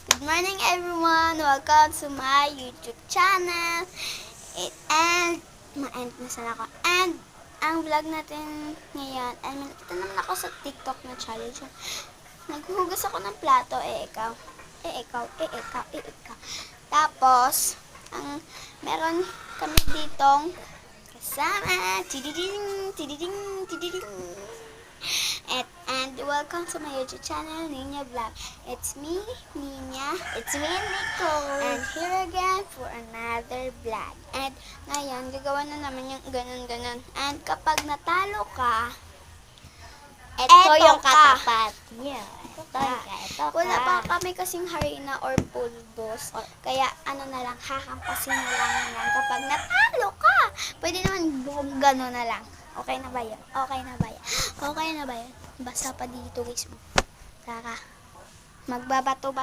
Good morning everyone! Welcome to my YouTube channel. And ma-end na sana ako. And ang vlog natin ngayon, ay malapit naman ako sa TikTok na challenge. Naghuhugas ako ng plato, ikaw. Ikaw. Tapos, meron kami ditong kasama. Tididing. And welcome to my YouTube channel, Ninya Vlog. It's me, Ninya. It's me, Nicole. And here again for another vlog. And ngayon, gagawa na naman yung ganun. And kapag natalo ka, Ito eto yung ka. katapat. Yeah. Ito ka. Wala pa kami kasing harina or pulbos. Kaya ano na lang, hakampasin na lang yan. Kapag natalo ka, pwede naman gano'n na lang. Okay na ba yan? Okay na ba yan? Basta pa dito guys. Tara. Magbabato